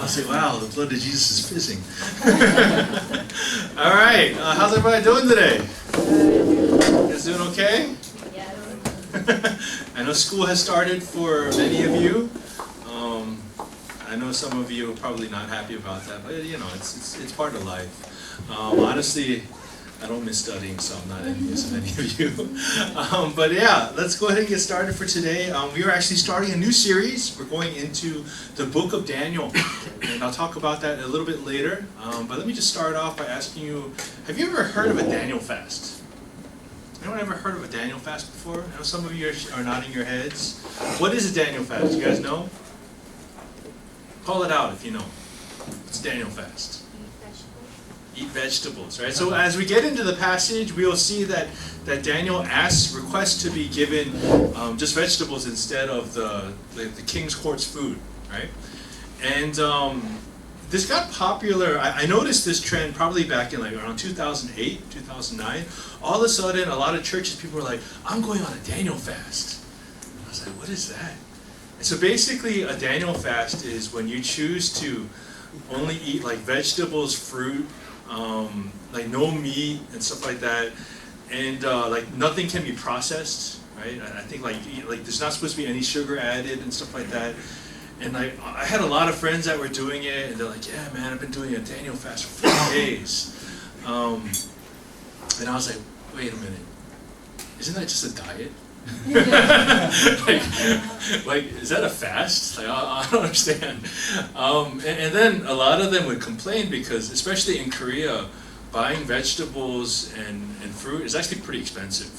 I'll say, wow, the blood of Jesus is fizzing. All right, how's everybody doing today? You guys doing okay? Yeah. I know school has started for many of you. I know some of you are probably not happy about that, but you know, it's part of life. Honestly, I don't miss studying, so I'm not envious of any of you. But yeah, let's go ahead and get started for today. We are actually starting a new series. We're going into the book of Daniel, and I'll talk about that a little bit later. But let me just start off by asking you, have you ever heard of a Daniel fast? Anyone ever heard of a Daniel fast before? I know some of you are nodding your heads. What is a Daniel fast? You guys know? Call it out if you know. It's Daniel fast. Eat vegetables, right? So as we get into the passage, we will see that Daniel requests to be given just vegetables instead of the king's court's food, right? And this got popular. I noticed this trend probably back in like around 2008, 2009. All of a sudden, a lot of churches, people were like, I'm going on a Daniel fast. I was like, what is that? And so basically, a Daniel fast is when you choose to only eat like vegetables, fruit, like no meat and stuff like that, and like nothing can be processed, right? I think like there's not supposed to be any sugar added and stuff like that. And like I had a lot of friends that were doing it, and they're like, "Yeah, man, I've been doing a Daniel fast for 4 days." And I was like, "Wait a minute, isn't that just a diet?" like, is that a fast? Like, I don't understand. And then a lot of them would complain because, especially in Korea, buying vegetables and fruit is actually pretty expensive.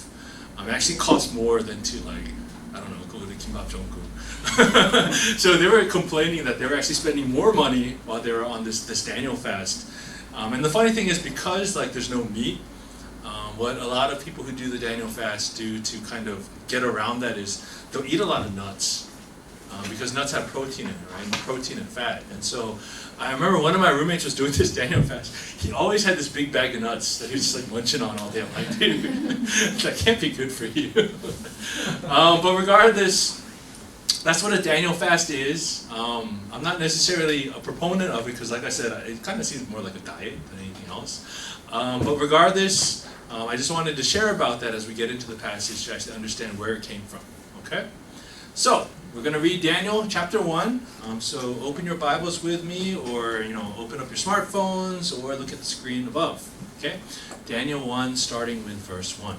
It actually costs more than to like, I don't know, go to Kimbap Jonggu. So they were complaining that they were actually spending more money while they were on this Daniel fast. And the funny thing is, because like there's no meat, what a lot of people who do the Daniel fast do to kind of get around that is they'll eat a lot of nuts because nuts have protein in it, right? Protein and fat. And so I remember one of my roommates was doing this Daniel fast. He always had this big bag of nuts that he was just like munching on all day. I'm like, dude, that can't be good for you. But regardless, that's what a Daniel fast is. I'm not necessarily a proponent of it because, like I said, it kind of seems more like a diet than anything else. But regardless, I just wanted to share about that as we get into the passage to actually understand where it came from. Okay? So, we're going to read Daniel chapter 1. So open your Bibles with me, or open up your smartphones, or look at the screen above. Okay? Daniel 1, starting with verse 1.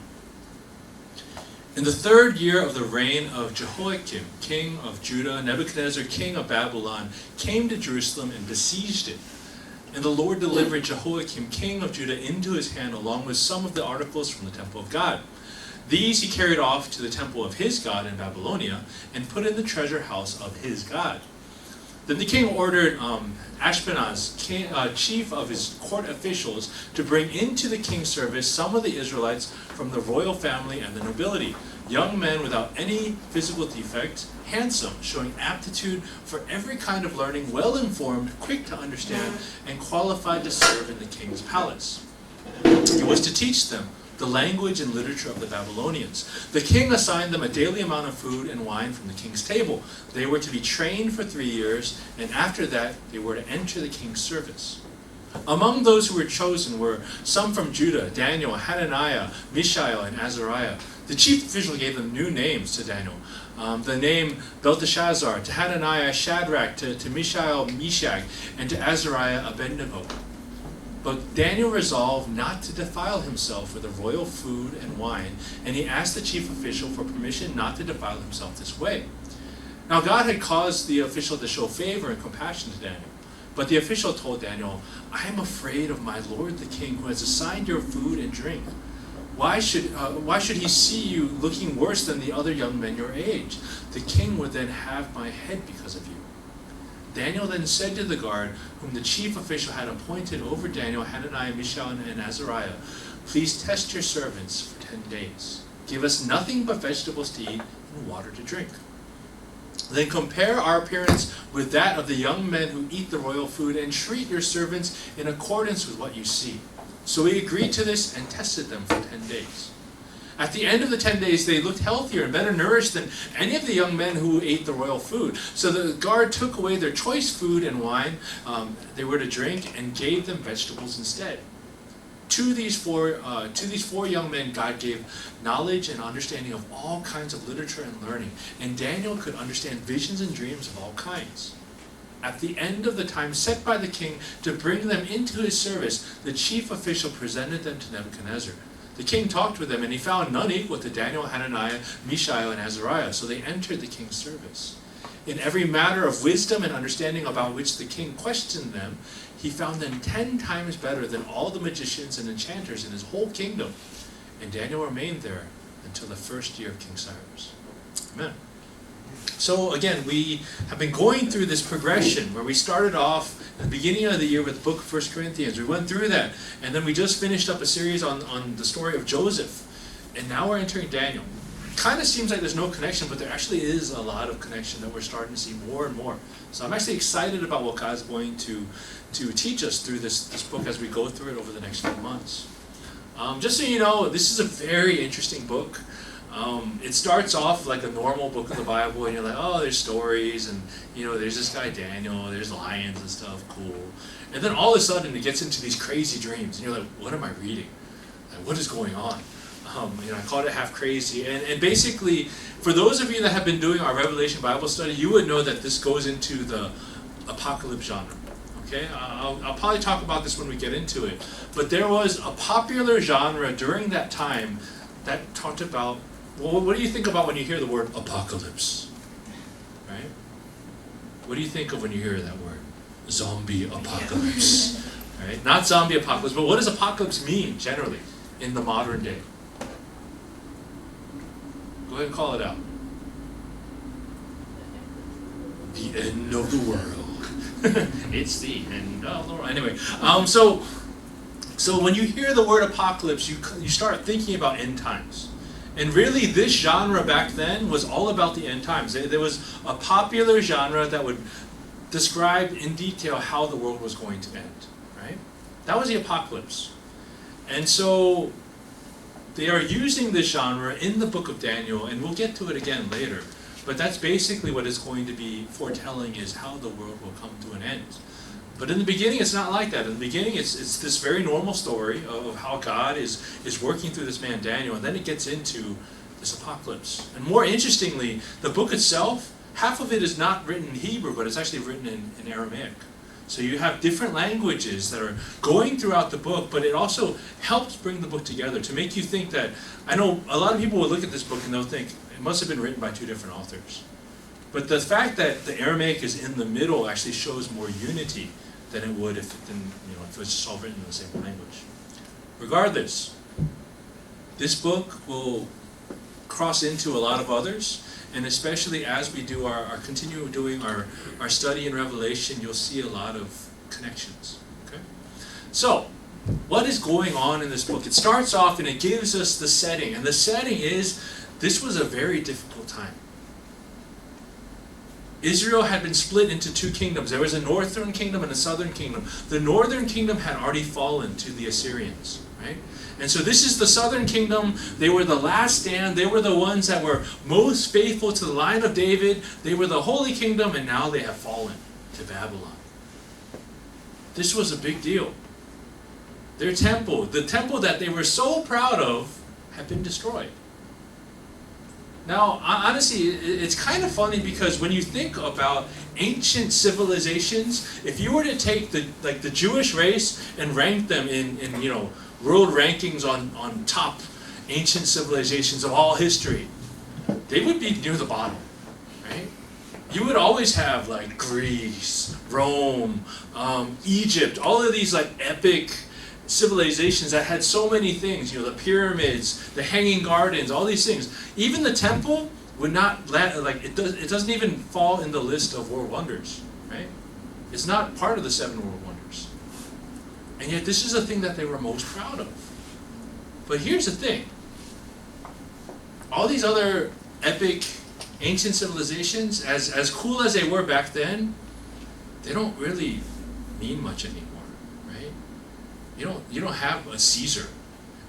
In the 3rd year of the reign of Jehoiakim, king of Judah, Nebuchadnezzar, king of Babylon, came to Jerusalem and besieged it. And the Lord delivered Jehoiakim, king of Judah, into his hand, along with some of the articles from the temple of God. These he carried off to the temple of his God in Babylonia, and put in the treasure house of his God. Then the king ordered Ashpenaz, chief of his court officials, to bring into the king's service some of the Israelites from the royal family and the nobility, young men without any physical defect, handsome, showing aptitude for every kind of learning, well-informed, quick to understand, and qualified to serve in the king's palace. He was to teach them the language and literature of the Babylonians. The king assigned them a daily amount of food and wine from the king's table. They were to be trained for 3 years, and after that they were to enter the king's service. Among those who were chosen were some from Judah: Daniel, Hananiah, Mishael, and Azariah. The chief official gave them new names to Daniel. The name Belteshazzar, to Hananiah Shadrach, to Mishael Meshach, and to Azariah Abednego. But Daniel resolved not to defile himself with the royal food and wine, and he asked the chief official for permission not to defile himself this way. Now God had caused the official to show favor and compassion to Daniel. But the official told Daniel, I am afraid of my lord the king, who has assigned your food and drink. Why should he see you looking worse than the other young men your age? The king would then have my head because of you. Daniel then said to the guard, whom the chief official had appointed over Daniel, Hananiah, Mishael, and Azariah, please test your servants for 10 days. Give us nothing but vegetables to eat and water to drink. Then compare our appearance with that of the young men who eat the royal food, and treat your servants in accordance with what you see. So we agreed to this and tested them for 10 days. At the end of the 10 days, they looked healthier and better nourished than any of the young men who ate the royal food. So the guard took away their choice food and wine they were to drink and gave them vegetables instead. To these four young men, God gave knowledge and understanding of all kinds of literature and learning, and Daniel could understand visions and dreams of all kinds. At the end of the time set by the king to bring them into his service, the chief official presented them to Nebuchadnezzar. The king talked with them, and he found none equal to Daniel, Hananiah, Mishael, and Azariah, so they entered the king's service. In every matter of wisdom and understanding about which the king questioned them, he found them 10 times better than all the magicians and enchanters in his whole kingdom. And Daniel remained there until the first year of King Cyrus. Amen. So again, we have been going through this progression where we started off at the beginning of the year with the book of 1 Corinthians. We went through that, and then we just finished up a series on the story of Joseph. And now we're entering Daniel. Kind of seems like there's no connection, but there actually is a lot of connection that we're starting to see more and more. So I'm actually excited about what God's going to teach us through this book as we go through it over the next few months. Just so you know, this is a very interesting book. It starts off like a normal book of the Bible, and you're like, oh, there's stories, and there's this guy Daniel, there's lions and stuff, cool. And then all of a sudden it gets into these crazy dreams, and you're like, what am I reading? Like, what is going on? I called it half crazy. And basically, for those of you that have been doing our Revelation Bible study, you would know that this goes into the apocalypse genre. Okay, I'll probably talk about this when we get into it. But there was a popular genre during that time that talked about, well, what do you think about when you hear the word apocalypse? Right? What do you think of when you hear that word? Zombie apocalypse. Right? Not zombie apocalypse, but what does apocalypse mean generally in the modern day? Go ahead and call it out. The end of the world. It's the end of the world. Anyway, so when you hear the word apocalypse, you start thinking about end times. And really, this genre back then was all about the end times. There was a popular genre that would describe in detail how the world was going to end. Right? That was the apocalypse. And so they are using this genre in the book of Daniel, and we'll get to it again later. But that's basically what it's going to be foretelling, is how the world will come to an end. But in the beginning, it's not like that. In the beginning, it's this very normal story of how God is working through this man Daniel, and then it gets into this apocalypse. And more interestingly, the book itself, half of it is not written in Hebrew, but it's actually written in Aramaic. So you have different languages that are going throughout the book, but it also helps bring the book together to make you think that, I know a lot of people will look at this book and they'll think, it must have been written by two different authors. But the fact that the Aramaic is in the middle actually shows more unity than it would if it was just all written in the same language. Regardless, this book will cross into a lot of others, and especially as we do continue doing our study in Revelation, you'll see a lot of connections. Okay? So, what is going on in this book? It starts off and it gives us the setting, and the setting is, this was a very difficult time. Israel had been split into two kingdoms. There was a northern kingdom and a southern kingdom. The northern kingdom had already fallen to the Assyrians, right? And so this is the southern kingdom. They were the last stand. They were the ones that were most faithful to the line of David. They were the holy kingdom, and now they have fallen to Babylon. This was a big deal. Their temple, the temple that they were so proud of, had been destroyed. Now, honestly, it's kind of funny because when you think about ancient civilizations, if you were to take the Jewish race and rank them in world rankings on top ancient civilizations of all history, they would be near the bottom, right? You would always have like Greece, Rome, Egypt, all of these like epic civilizations that had so many things, the pyramids, the hanging gardens, all these things. Even the temple would not it doesn't even fall in the list of world wonders, right? It's not part of the 7 world wonders. And yet this is the thing that they were most proud of. But here's the thing. All these other epic ancient civilizations, as cool as they were back then, they don't really mean much anymore. You don't have a Caesar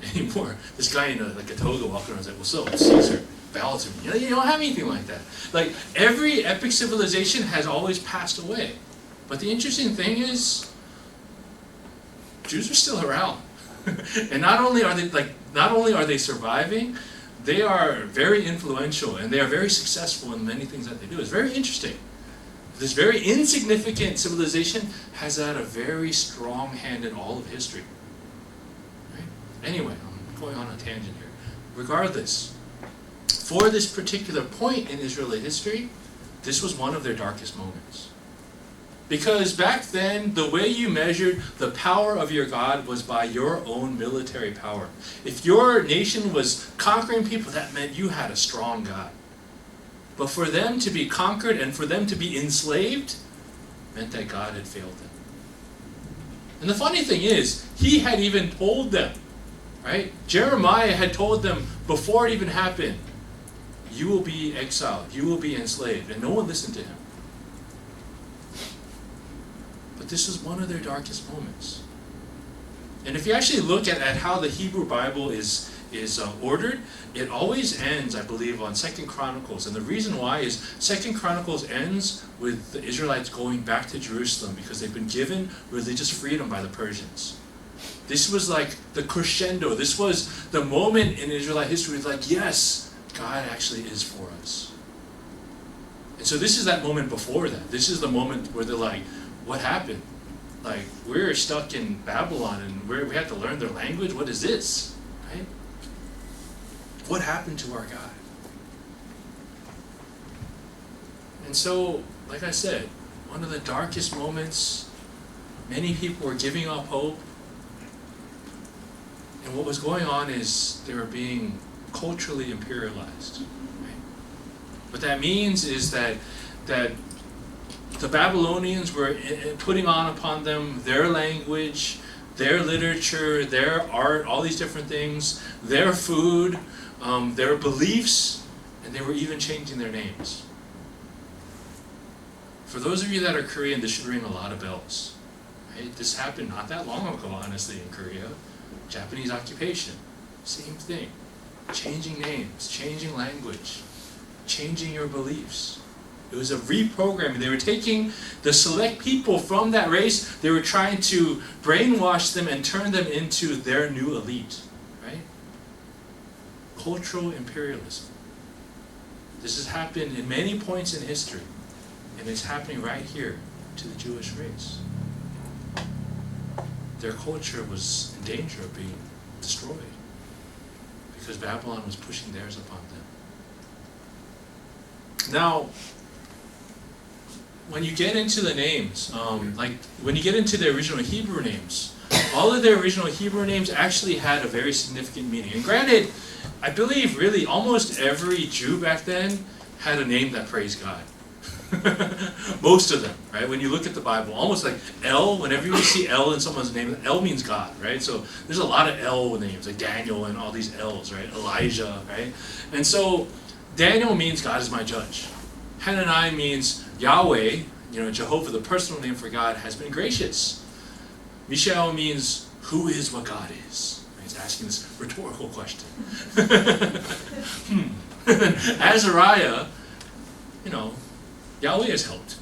anymore. This guy in a toga walking around is like, "What's up, Caesar? Bow to me." You don't have anything like that. Like, every epic civilization has always passed away. But the interesting thing is, Jews are still around. And not only are they surviving, they are very influential and they are very successful in many things that they do. It's very interesting. This very insignificant civilization has had a very strong hand in all of history. Right? Anyway, I'm going on a tangent here. Regardless, for this particular point in Israelite history, this was one of their darkest moments. Because back then, the way you measured the power of your God was by your own military power. If your nation was conquering people, that meant you had a strong God. But for them to be conquered and for them to be enslaved meant that God had failed them. And the funny thing is, he had even told them, right? Jeremiah had told them before it even happened, you will be exiled, you will be enslaved, and no one listened to him. But this was one of their darkest moments. And if you actually look at how the Hebrew Bible is ordered, it always ends, I believe, on 2 Chronicles. And the reason why is 2 Chronicles ends with the Israelites going back to Jerusalem because they've been given religious freedom by the Persians. This was like the crescendo. This was the moment in Israelite history, like, yes, God actually is for us. And so this is that moment before that. This is the moment where they're like, what happened? Like, we're stuck in Babylon and we have to learn their language? What is this? Right? What happened to our God? And so, like I said, one of the darkest moments, many people were giving up hope. And what was going on is they were being culturally imperialized. Right? What that means is that the Babylonians were putting on upon them their language, their literature, their art, all these different things, their food, their beliefs, and they were even changing their names. For those of you that are Korean, this should ring a lot of bells. Right? This happened not that long ago, honestly, in Korea. Japanese occupation, same thing. Changing names, changing language, changing your beliefs. It was a reprogramming. They were taking the select people from that race, they were trying to brainwash them and turn them into their new elite. Right? Cultural imperialism. This has happened in many points in history, and it's happening right here to the Jewish race. Their culture was in danger of being destroyed because Babylon was pushing theirs upon them. Now, when you get into the names, like when you get into the original Hebrew names, all of their original Hebrew names actually had a very significant meaning. And granted, I believe really almost every Jew back then had a name that praised God. Most of them, right? When you look at the Bible, almost like El, whenever you see El in someone's name, El means God, right? So there's a lot of El names, like Daniel and all these L's, right? Elijah, right? And so Daniel means God is my judge. Hananiah means Yahweh, Jehovah, the personal name for God, has been gracious. Mishael means who is what God is. He's asking this rhetorical question. Azariah, Yahweh has helped.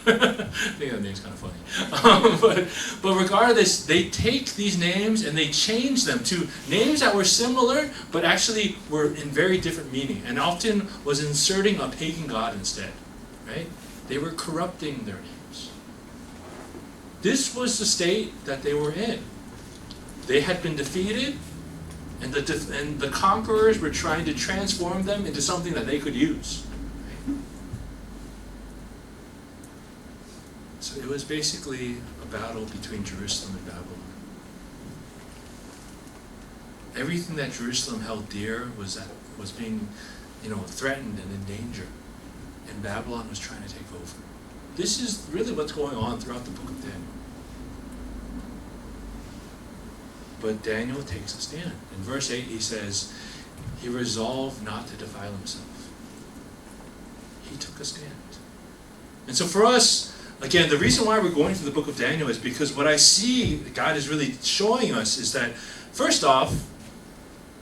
I think that name's kind of funny. But regardless, they take these names and they change them to names that were similar, but actually were in very different meaning, and often was inserting a pagan god instead. Right? They were corrupting their names. This was the state that they were in. They had been defeated, and the conquerors were trying to transform them into something that they could use. So it was basically a battle between Jerusalem and Babylon. Everything that Jerusalem held dear was being, threatened and in danger, and Babylon was trying to take over. This is really what's going on throughout the book of Daniel. But Daniel takes a stand. In verse 8 he says, he resolved not to defile himself. He took a stand. And so for us, again, the reason why we're going through the book of Daniel is because what I see God is really showing us is that, first off,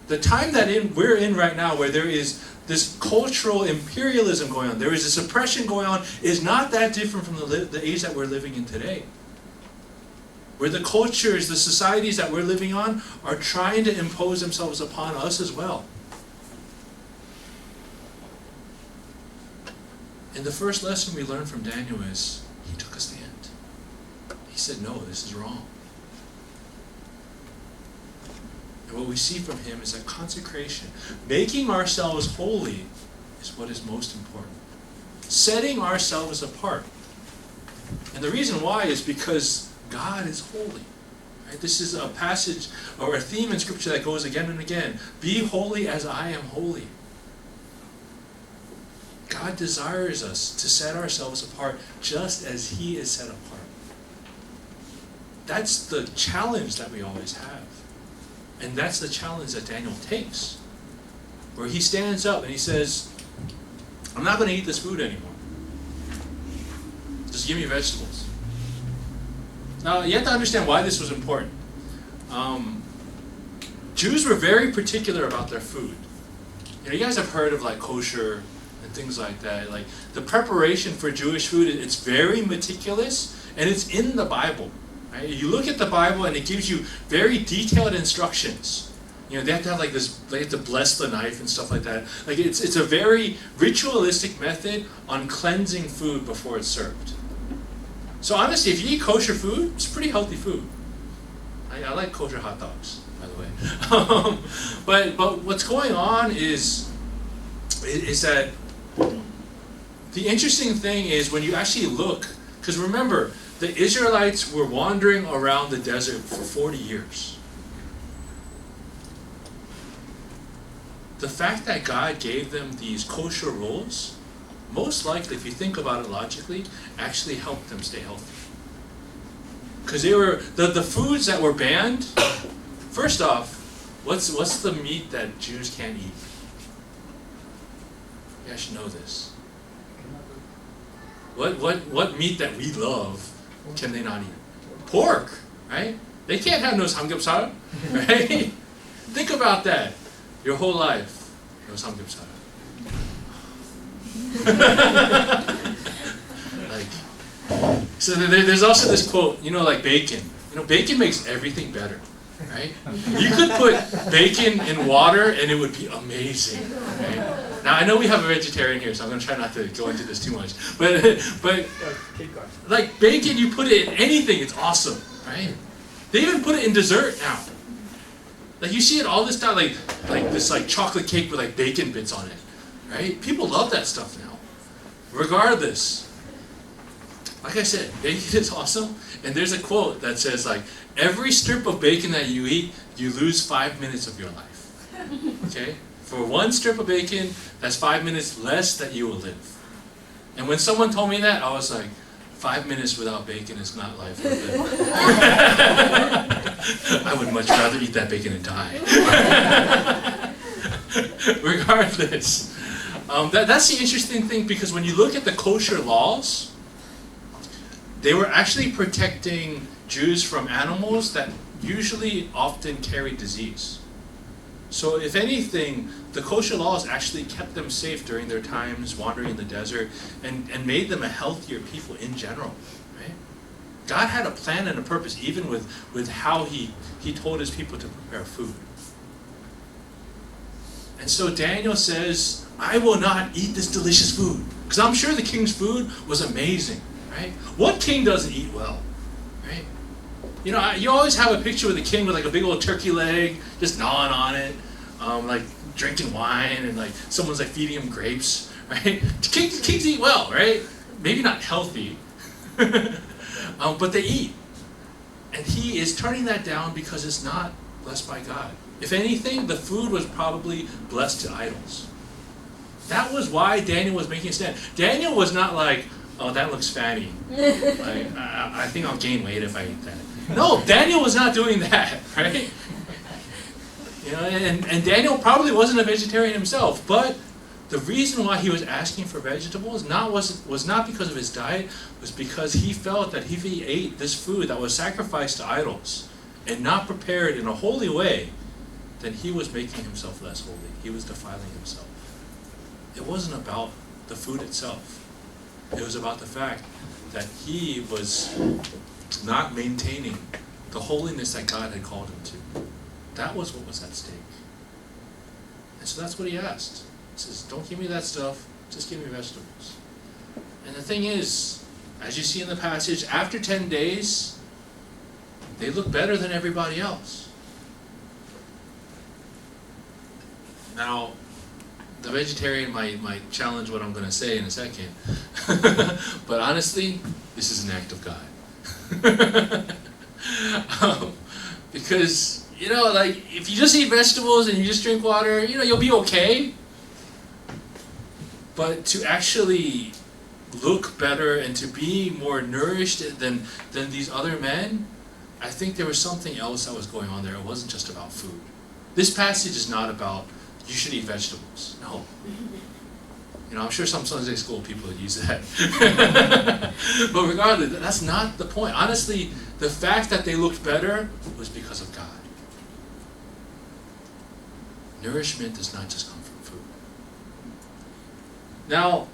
The time that we're in right now, where there is this cultural imperialism going on, there is this oppression going on, is not that different from the age that we're living in today. Where the cultures, the societies that we're living on are trying to impose themselves upon us as well. And the first lesson we learned from Daniel is he took a stand. He said, no, this is wrong. And what we see from him is that consecration, making ourselves holy, is what is most important. Setting ourselves apart. And the reason why is because God is holy. Right? This is a passage or a theme in Scripture that goes again and again. Be holy as I am holy. God desires us to set ourselves apart just as he is set apart. That's the challenge that we always have. And that's the challenge that Daniel takes. Where he stands up and he says, I'm not going to eat this food anymore. Just give me vegetables. Now, you have to understand why this was important. Jews were very particular about their food. You guys have heard of like kosher and things like that. Like the preparation for Jewish food, it's very meticulous, and it's in the Bible. Right? You look at the Bible and it gives you very detailed instructions. They have to have like this, they have to bless the knife and stuff like that. Like it's a very ritualistic method on cleansing food before it's served. So honestly, if you eat kosher food, it's pretty healthy food. I like kosher hot dogs, by the way. But what's going on is that the interesting thing is when you actually look, because remember, the Israelites were wandering around the desert for 40 years. The fact that God gave them these kosher rules, most likely, if you think about it logically, actually helped them stay healthy. Because they were the foods that were banned. First off, what's the meat that Jews can't eat? You guys should know this. What meat that we love can they not eat? Pork, right? They can't have no samgyeopsal, right? Think about that. Your whole life, no samgyeopsal. So there's also this quote, like bacon. Bacon makes everything better, right? You could put bacon in water and it would be amazing, right? Now I know we have a vegetarian here, so I'm going to try not to go into this too much. But like bacon, you put it in anything, it's awesome, right? They even put it in dessert now. Like you see it all this time, like this like chocolate cake with like bacon bits on it, right? People love that stuff now. Regardless, like I said, bacon is awesome. And there's a quote that says like, every strip of bacon that you eat, you lose 5 minutes of your life. Okay? For one strip of bacon, that's 5 minutes less that you will live. And when someone told me that, I was like, 5 minutes without bacon is not life worth it. I would much rather eat that bacon and die. Regardless. That's the interesting thing, because when you look at the kosher laws, they were actually protecting Jews from animals that usually often carry disease. So if anything, the kosher laws actually kept them safe during their times wandering in the desert and made them a healthier people in general. Right? God had a plan and a purpose even with how he told his people to prepare food. And so Daniel says, I will not eat this delicious food. Because I'm sure the king's food was amazing. Right? What king doesn't eat well? Right? You always have a picture with a king with like a big old turkey leg, just gnawing on it, like drinking wine, and like someone's like feeding him grapes, right? Kings eat well, right? Maybe not healthy, but they eat. And he is turning that down because it's not blessed by God. If anything, the food was probably blessed to idols. That was why Daniel was making a stand. Daniel was not like, oh, that looks fatty. Like, I think I'll gain weight if I eat that. No, Daniel was not doing that, right? And Daniel probably wasn't a vegetarian himself, but the reason why he was asking for vegetables was not because of his diet, was because he felt that if he ate this food that was sacrificed to idols and not prepared in a holy way, then he was making himself less holy. He was defiling himself. It wasn't about the food itself. It was about the fact that he was not maintaining the holiness that God had called him to. That was what was at stake. And so that's what he asked. He says, don't give me that stuff, just give me vegetables. And the thing is, as you see in the passage, after 10 days, they look better than everybody else. Now, the vegetarian might challenge what I'm going to say in a second. But honestly, this is an act of God. Because, like, if you just eat vegetables and you just drink water, you'll be okay. But to actually look better and to be more nourished than these other men, I think there was something else that was going on there. It wasn't just about food. This passage is not about you should eat vegetables. No. I'm sure some Sunday school people would use that. But regardless, that's not the point. Honestly, the fact that they looked better was because of God. Nourishment does not just come from food. Now,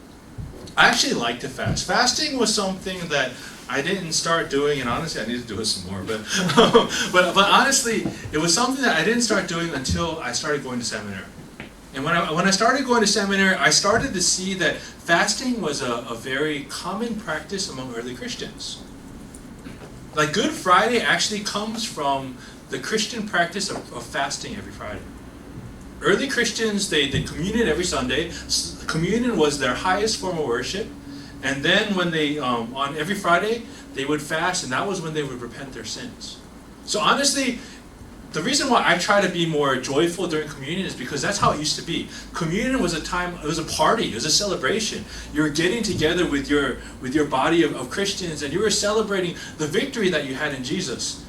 I actually like to fast. Fasting was something that I didn't start doing, and honestly, I need to do it some more. But honestly, it was something that I didn't start doing until I started going to seminary. And when I started going to seminary, I started to see that fasting was a very common practice among early Christians. Like Good Friday actually comes from the Christian practice of fasting every Friday. Early Christians, they communion every Sunday. Communion was their highest form of worship. And then when they, on every Friday, they would fast, and that was when they would repent their sins. So honestly, the reason why I try to be more joyful during communion is because that's how it used to be. Communion was a time, it was a party, it was a celebration. You were getting together with your body of Christians, and you were celebrating the victory that you had in Jesus.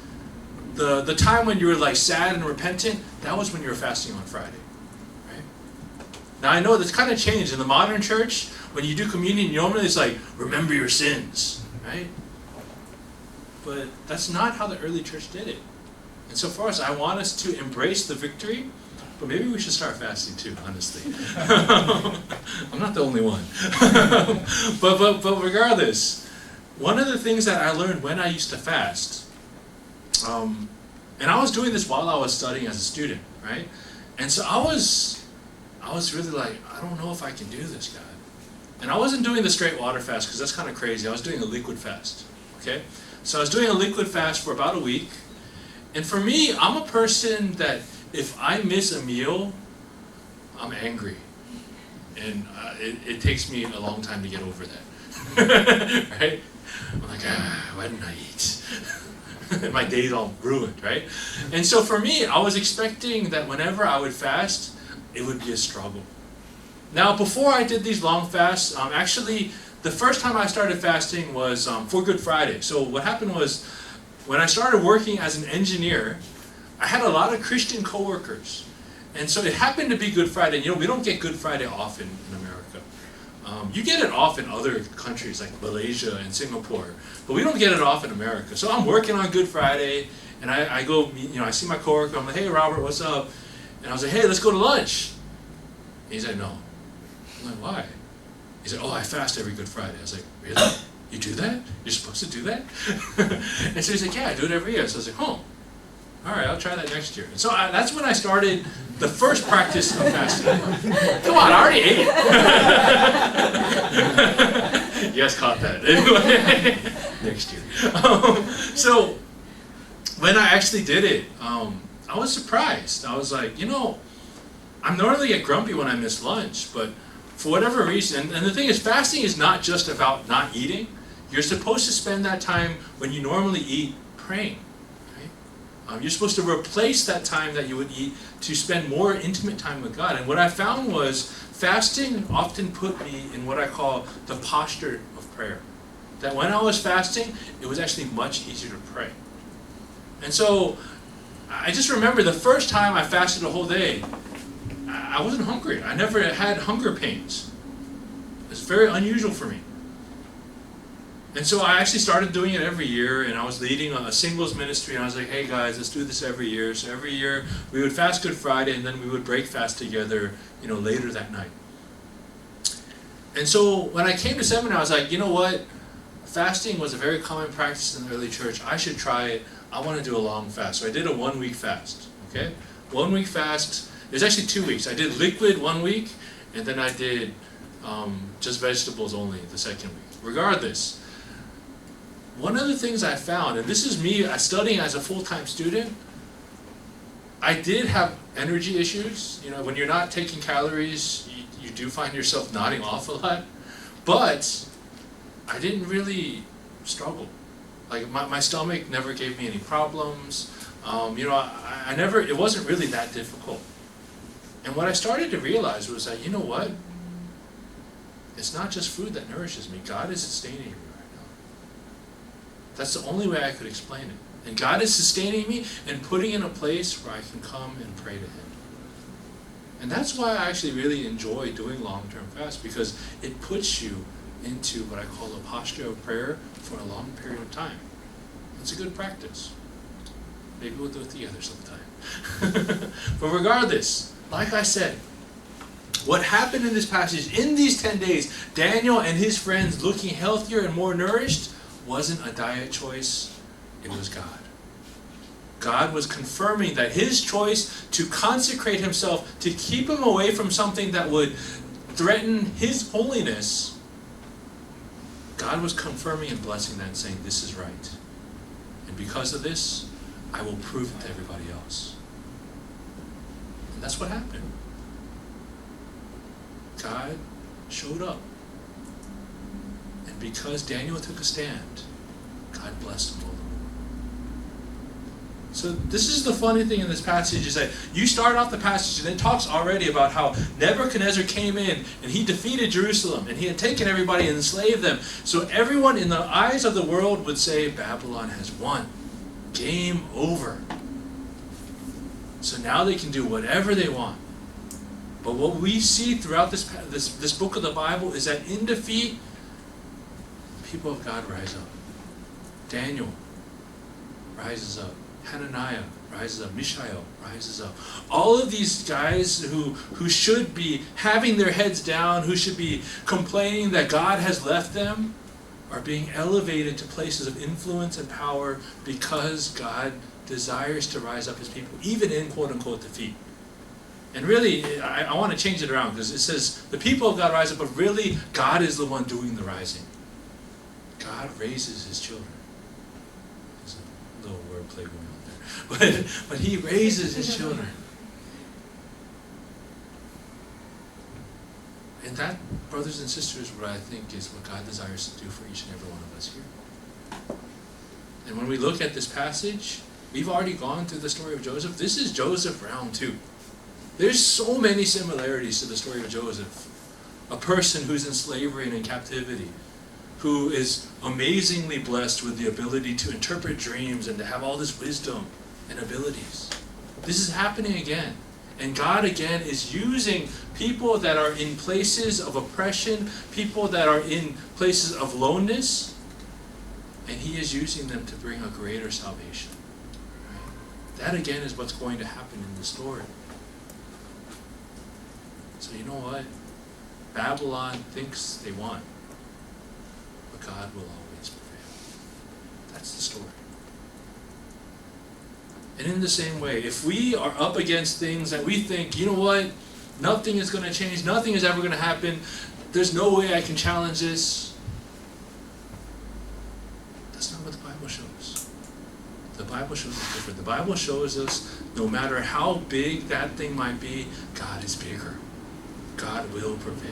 The time when you were like sad and repentant, that was when you were fasting on Friday. Right? Now I know that's kind of changed. In the modern church, when you do communion, normally it's like, remember your sins, right? But that's not how the early church did it. And so far as I want us to embrace the victory, but maybe we should start fasting too, honestly. I'm not the only one. But regardless, one of the things that I learned when I used to fast, and I was doing this while I was studying as a student, right? And so I was really like, I don't know if I can do this, God. And I wasn't doing the straight water fast because that's kind of crazy. I was doing a liquid fast, okay? So I was doing a liquid fast for about a week. And for me, I'm a person that if I miss a meal, I'm angry. And it takes me a long time to get over that, right? I'm like, why didn't I eat? My day's all ruined, right? And so for me, I was expecting that whenever I would fast, it would be a struggle. Now, before I did these long fasts, actually, the first time I started fasting was for Good Friday. So what happened was, when I started working as an engineer, I had a lot of Christian coworkers. And so it happened to be Good Friday. We don't get Good Friday often in America. You get it off in other countries like Malaysia and Singapore, but we don't get it off in America. So I'm working on Good Friday, and I go, I see my coworker, I'm like, hey Robert, what's up? And I was like, hey, let's go to lunch. And he said, no. I'm like, why? He said, oh, I fast every Good Friday. I was like, really? You do that? You're supposed to do that? And so he's like, yeah, I do it every year. So I was like, oh, all right, I'll try that next year. And so that's when I started the first practice of fasting. Come on, I already ate it. You guys caught that. Anyway, next year. So when I actually did it, I was surprised. I was like, I'm normally get grumpy when I miss lunch, but for whatever reason, and the thing is, fasting is not just about not eating. You're supposed to spend that time when you normally eat praying. Right? You're supposed to replace that time that you would eat to spend more intimate time with God. And what I found was fasting often put me in what I call the posture of prayer. That when I was fasting, it was actually much easier to pray. And so I just remember the first time I fasted a whole day, I wasn't hungry. I never had hunger pains. It's very unusual for me. And so I actually started doing it every year, and I was leading a singles ministry, and I was like, hey guys, let's do this every year. So every year we would fast Good Friday, and then we would break fast together, later that night. And so when I came to seminar, I was like, you know what? Fasting was a very common practice in the early church. I should try it. I want to do a long fast. So I did a 1 week fast, okay? 1 week fast. It was actually 2 weeks. I did liquid 1 week, and then I did just vegetables only the second week. Regardless, one of the things I found, and this is me studying as a full-time student, I did have energy issues. When you're not taking calories, you do find yourself nodding off a lot. But I didn't really struggle. Like my stomach never gave me any problems. I never, it wasn't really that difficult. And what I started to realize was that, you know what? It's not just food that nourishes me. God is sustaining me. That's the only way I could explain it. And God is sustaining me and putting in a place where I can come and pray to Him. And that's why I actually really enjoy doing long-term fasts, because it puts you into what I call a posture of prayer for a long period of time. It's a good practice. Maybe we'll do it together sometime. But regardless, like I said, what happened in this passage, in these 10 days, Daniel and his friends looking healthier and more nourished, wasn't a diet choice, it was God. God was confirming that His choice to consecrate Himself, to keep Him away from something that would threaten His holiness, God was confirming and blessing that and saying, this is right. And because of this, I will prove it to everybody else. And that's what happened. God showed up. And because Daniel took a stand, God blessed him all the more. So this is the funny thing in this passage, is that you start off the passage and it talks already about how Nebuchadnezzar came in and he defeated Jerusalem and he had taken everybody and enslaved them. So everyone in the eyes of the world would say, Babylon has won. Game over. So now they can do whatever they want. But what we see throughout this book of the Bible is that in defeat, people of God rise up. Daniel rises up. Hananiah rises up. Mishael rises up. All of these guys who should be having their heads down, who should be complaining that God has left them, are being elevated to places of influence and power because God desires to rise up His people, even in quote-unquote defeat. And really, I want to change it around, because it says the people of God rise up, but really God is the one doing the rising. God raises His children. There's a little wordplay going on there. But He raises His children. And that, brothers and sisters, what I think is what God desires to do for each and every one of us here. And when we look at this passage, we've already gone through the story of Joseph. This is Joseph round 2. There's so many similarities to the story of Joseph. A person who's in slavery and in captivity, who is amazingly blessed with the ability to interpret dreams and to have all this wisdom and abilities. This is happening again. And God again is using people that are in places of oppression, people that are in places of aloneness, and He is using them to bring a greater salvation. Right? That again is what's going to happen in the story. So you know what? Babylon thinks they won, but God will always prevail. That's the story. And in the same way, if we are up against things that we think, you know what, nothing is going to change, nothing is ever going to happen, there's no way I can challenge this, that's not what the Bible shows. The Bible shows us different. The Bible shows us no matter how big that thing might be, God is bigger. God will prevail.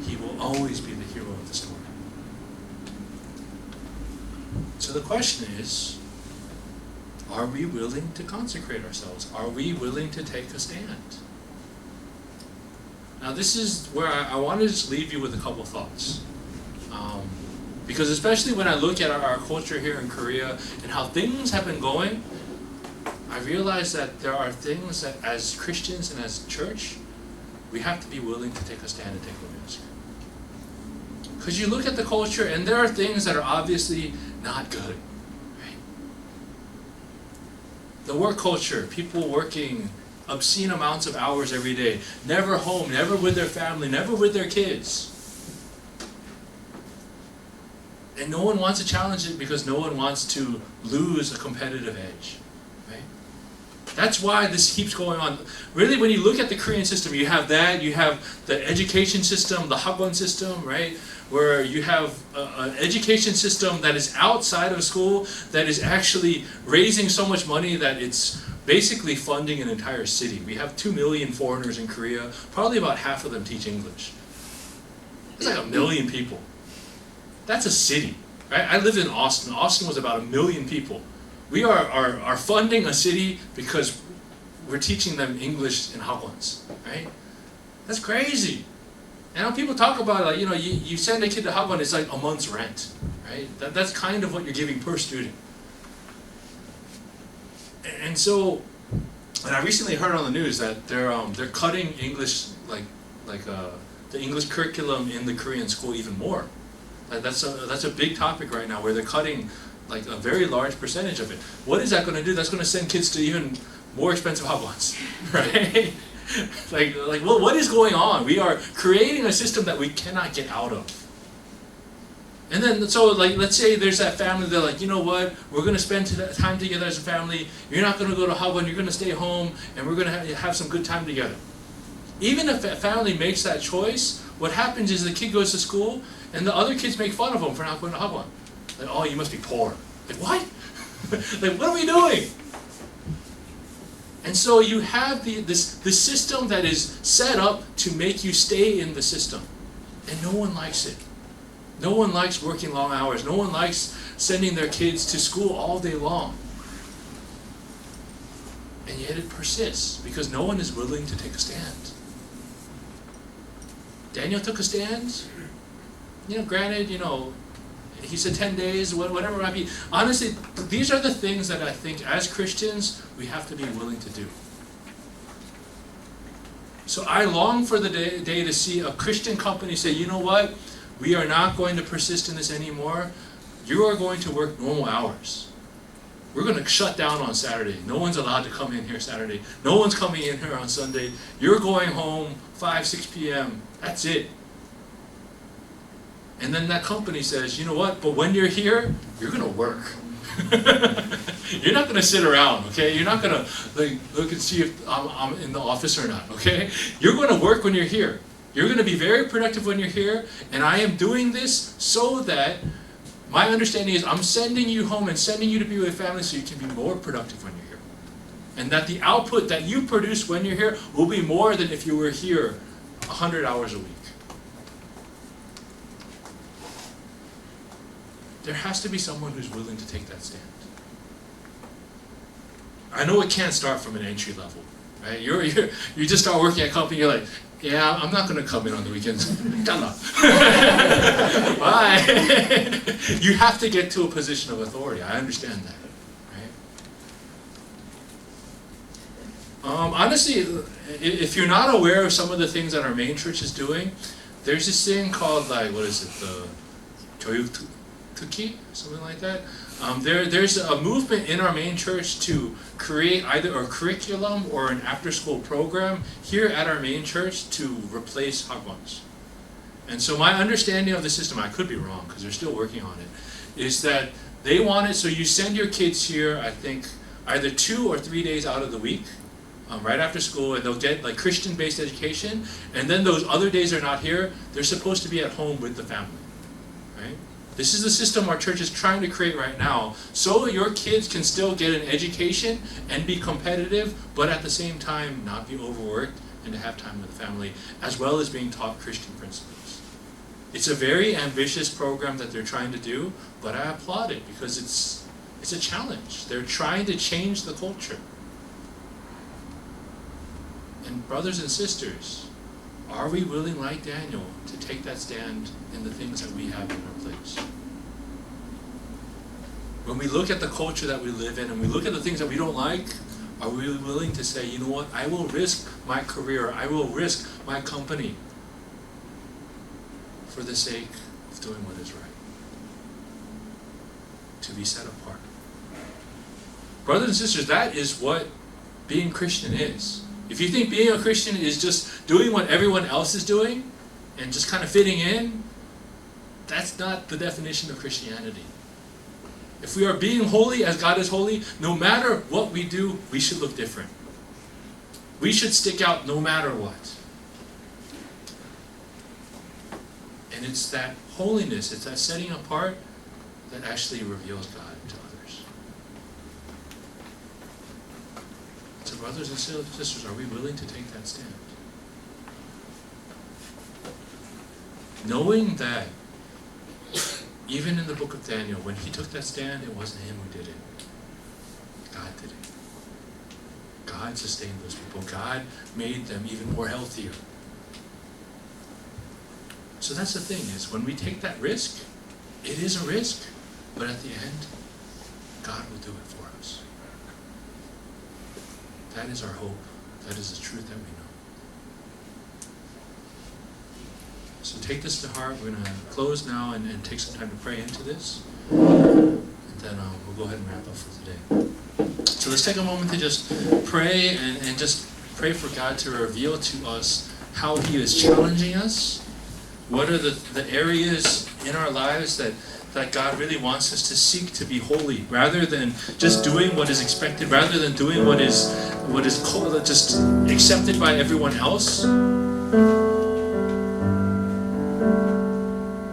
He will always be the hero of the story. So the question is, are we willing to consecrate ourselves? Are we willing to take a stand? Now this is where I want to just leave you with a couple thoughts. Because especially when I look at our culture here in Korea and how things have been going, I realize that there are things that as Christians and as church, we have to be willing to take a stand and take a risk. Because you look at the culture and there are things that are obviously not good. Right? The work culture, people working obscene amounts of hours every day, never home, never with their family, never with their kids. And no one wants to challenge it because no one wants to lose a competitive edge. Right? That's why this keeps going on. Really, when you look at the Korean system, you have that, you have the education system, the Hagwon system, right? Where you have an education system that is outside of school, that is actually raising so much money that it's basically funding an entire city. We have 2 million foreigners in Korea, probably about half of them teach English. It's like 1 million people. That's a city, right? I lived in Austin. Austin was about 1 million people. We are funding a city because we're teaching them English in Hagwons, right? That's crazy. And when people talk about it, like, you send a kid to Hagwon, it's like a month's rent, right? That's kind of what you're giving per student. And so, and I recently heard on the news that they're cutting English, the English curriculum in the Korean school even more. That's a big topic right now, where they're cutting like a very large percentage of it. What is that going to do? That's going to send kids to even more expensive Hagwons, right? like what is going on? We are creating a system that we cannot get out of. And then, so like, let's say there's that family, they're like, you know what, we're going to spend time together as a family, you're not going to go to Hagwon, you're going to stay home, and we're going to have some good time together. Even if a family makes that choice, what happens is the kid goes to school, and the other kids make fun of him for not going to Hagwon. Like, oh, you must be poor. Like, what? Like, what are we doing? And so you have this system that is set up to make you stay in the system. And no one likes it. No one likes working long hours. No one likes sending their kids to school all day long. And yet it persists because no one is willing to take a stand. Daniel took a stand. Granted, he said 10 days, whatever it might be. Honestly, these are the things that I think as Christians we have to be willing to do. So I long for the day to see a Christian company say, you know what? We are not going to persist in this anymore. You are going to work normal hours. We're going to shut down on Saturday. No one's allowed to come in here Saturday. No one's coming in here on Sunday. You're going home 5, 6 p.m. That's it. And then that company says, you know what, but when you're here, you're going to work. You're not going to sit around, okay? You're not going to look and see if I'm in the office or not, okay? You're going to work when you're here. You're going to be very productive when you're here, and I am doing this so that my understanding is I'm sending you home and sending you to be with family so you can be more productive when you're here. And that the output that you produce when you're here will be more than if you were here 100 hours a week. There has to be someone who's willing to take that stand. I know it can't start from an entry level, right? You just start working at a company, you're like, yeah, I'm not going to come in on the weekends. Bye. You have to get to a position of authority. I understand that, right? Honestly, if you're not aware of some of the things that our main church is doing, there's this thing called the 교육 특기, something like that. There's a movement in our main church to create either a curriculum or an after-school program here at our main church to replace Hagwons. And so my understanding of the system, I could be wrong because they're still working on it, is that they want it so you send your kids here, I think, either 2 or 3 days out of the week, right after school, and they'll get like Christian-based education, and then those other days they're not here, they're supposed to be at home with the family, right? This is the system our church is trying to create right now, so your kids can still get an education and be competitive, but at the same time not be overworked and to have time with the family, as well as being taught Christian principles. It's a very ambitious program that they're trying to do, but I applaud it because it's a challenge. They're trying to change the culture. And brothers and sisters, are we willing, like Daniel, to take that stand in the things that we have in our place? When we look at the culture that we live in and we look at the things that we don't like, are we willing to say, you know what, I will risk my career, I will risk my company for the sake of doing what is right. To be set apart. Brothers and sisters, that is what being Christian is. If you think being a Christian is just doing what everyone else is doing and just kind of fitting in, that's not the definition of Christianity. If we are being holy as God is holy, no matter what we do, we should look different. We should stick out no matter what. And it's that holiness, it's that setting apart that actually reveals God to others. So brothers and sisters, are we willing to take that stand? Knowing that even in the book of Daniel, when he took that stand, it wasn't him who did it. God did it. God sustained those people. God made them even more healthier. So that's the thing, is when we take that risk, it is a risk, but at the end, God will do it for us. That is our hope. That is the truth that we know. So take this to heart. We're going to close now and take some time to pray into this. And then we'll go ahead and wrap up for today. So let's take a moment to just pray and just pray for God to reveal to us how He is challenging us. What are the areas in our lives that God really wants us to seek to be holy, rather than just doing what is expected, rather than doing what is just accepted by everyone else.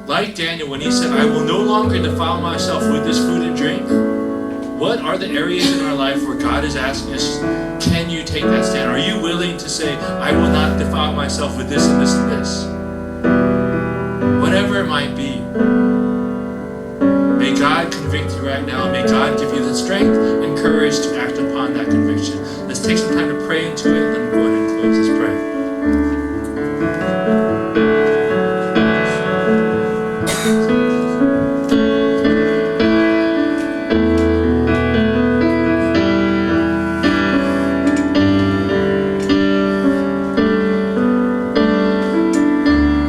Like Daniel, when he said, I will no longer defile myself with this food and drink. What are the areas in our life where God is asking us, can you take that stand? Are you willing to say, I will not defile myself with this and this and this? Whatever it might be. May God convict you right now. May God give you the strength and courage to act upon that conviction. Let's take some time to pray into it.